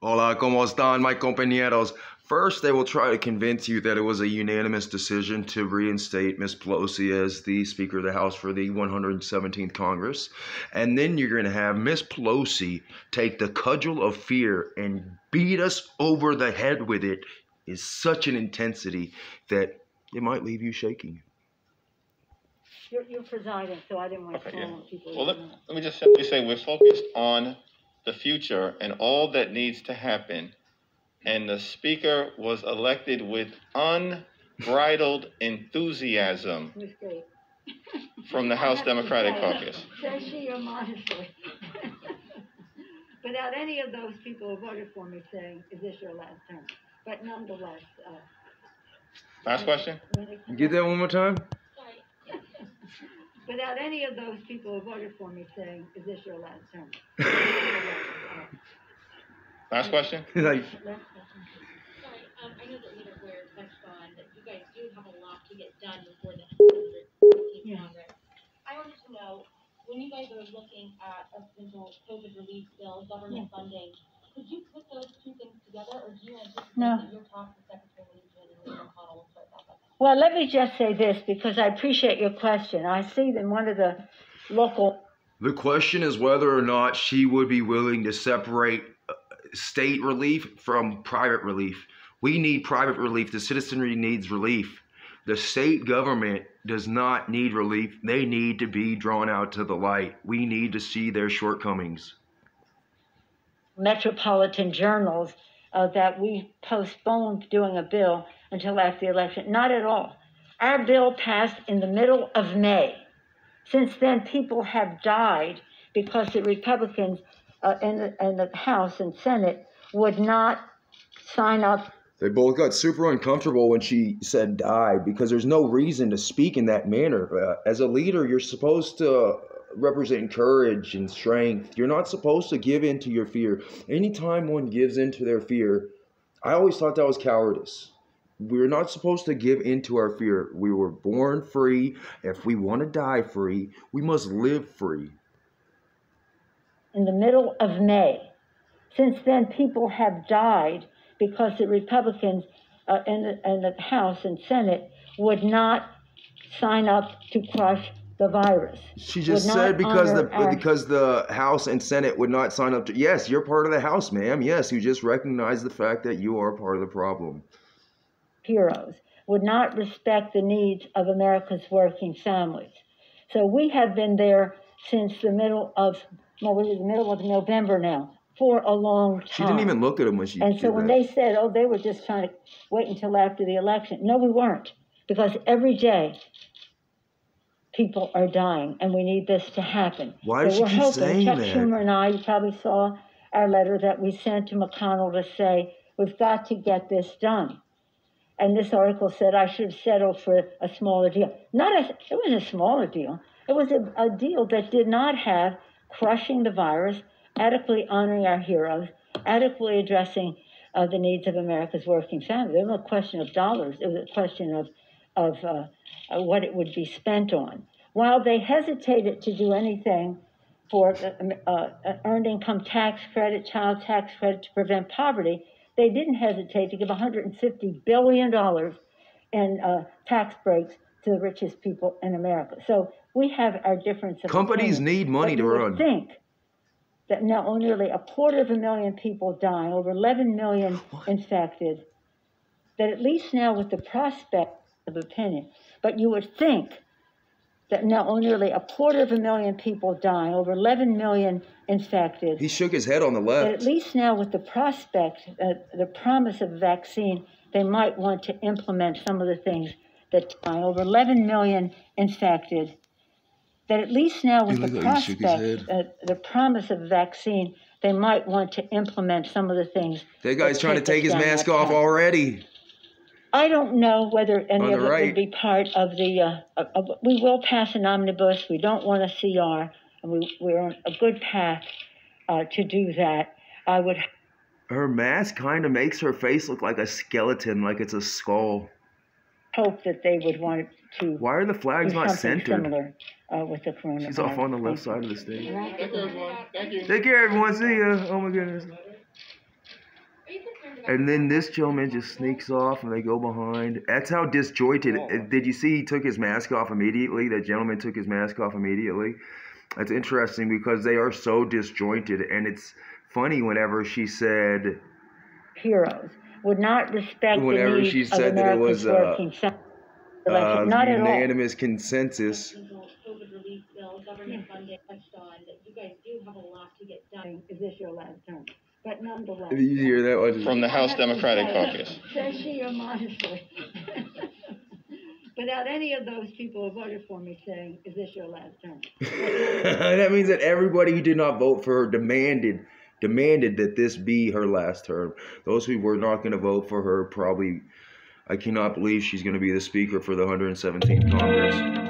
Hola, ¿cómo están, my compañeros? First, they will try to convince you that it was a unanimous decision to reinstate Ms. Pelosi as the Speaker of the House for the 117th Congress. And then you're going to have Ms. Pelosi take the cudgel of fear and beat us over the head with it is such an intensity that it might leave you shaking. You're presiding, so I didn't want to call on people. Well, let me just simply say we're focused on the future and all that needs to happen. And the Speaker was elected with unbridled enthusiasm from the House Democratic Caucus. Says she modestly. Without any of those people who voted for me saying, is this your last term? But nonetheless. Last question? Get that one more time? Without any of those people who voted for me saying, is this your last term? Last question? Like, Sorry, I know that Leader Blair touched on that you guys do have a lot to get done before the 117th Congress. I wanted to know, when you guys are looking at a potential COVID relief bill, government funding, could you put those two things together, or do you anticipate that you'll talk to Secretary Legion and Leader McConnell and start that? Well, let me just say this, because I appreciate your question. I see that one of the local... the question is whether or not she would be willing to separate state relief from private relief. We need private relief. The citizenry needs relief. The state government does not need relief. They need to be drawn out to the light. We need to see their shortcomings. Metropolitan journals that we postponed doing a bill until after the election. Not at all. Our bill passed in the middle of May. Since then, people have died because the Republicans in the House and Senate would not sign up. They both got super uncomfortable when she said died, because there's no reason to speak in that manner. As a leader, you're supposed to represent courage and strength. You're not supposed to give in to your fear. Anytime one gives in to their fear, I always thought that was cowardice. We're not supposed to give in to our fear. We were born free. If we want to die free, we must live free. In the middle of May. Since then, people have died because the Republicans in the House and Senate would not sign up to crush the virus. She just said because the House and Senate would not sign up to. Yes, you're part of the House, ma'am. Yes, you just recognize the fact that you are part of the problem. Heroes would not respect the needs of America's working families. So we have been there since the middle of November now, for a long time. She didn't even look at him when she And so when they said, oh, they were just trying to wait until after the election. No, we weren't. Because every day people are dying and we need this to happen. Why does she keep saying Chuck that? Schumer and I, you probably saw our letter that we sent to McConnell to say, we've got to get this done. And this article said I should have settled for a smaller deal. It was a smaller deal. It was a deal that did not have crushing the virus, adequately honoring our heroes, adequately addressing the needs of America's working families. There was no question of dollars. It was a question of what it would be spent on. While they hesitated to do anything for earned income tax credit, child tax credit to prevent poverty, they didn't hesitate to give $150 billion in tax breaks to the richest people in America. So we have our difference of companies opinion. need money to run. I think that now nearly 250,000 people dying, over 11 million infected, that at least now with the prospect of opinion, but you would think that now nearly 250,000 people dying, over 11 million infected. He shook his head on the left. That at least now with the prospect, the promise of a vaccine, they might want to implement some of the things that over 11 million infected. That at least now with the prospect, the promise of a vaccine, they might want to implement some of the things. That guy's trying to take his mask off already. I don't know whether any of it would be part of the, we will pass an omnibus. We don't want a CR, and we're on a good path to do that. I would. Her mask kind of makes her face look like a skeleton, like it's a skull. Hope that they would want to. Why are the flags not centered? Similar with the coronavirus. She's off on the left side of the stage. Thank you, everyone. Thank you. Take care, everyone. See ya. Oh my goodness. And then this gentleman just sneaks off and they go behind. That's how disjointed. Did you see he took his mask off immediately? That gentleman took his mask off immediately. That's interesting because they are so disjointed. And it's funny whenever she said... Heroes would not respect whenever the needs she of said that it Americans was working. Not at all. unanimous consensus. COVID relief bill, government funding touched on, that you guys do have a lot to get done. Is this your last term? But nonetheless. Did you hear that one? From the House Democratic Caucus. Says she modestly. Without any of those people who voted for me saying, is this your last term? That means that everybody who did not vote for her demanded that this be her last term. Those who were not going to vote for her probably, I cannot believe she's going to be the Speaker for the 117th Congress.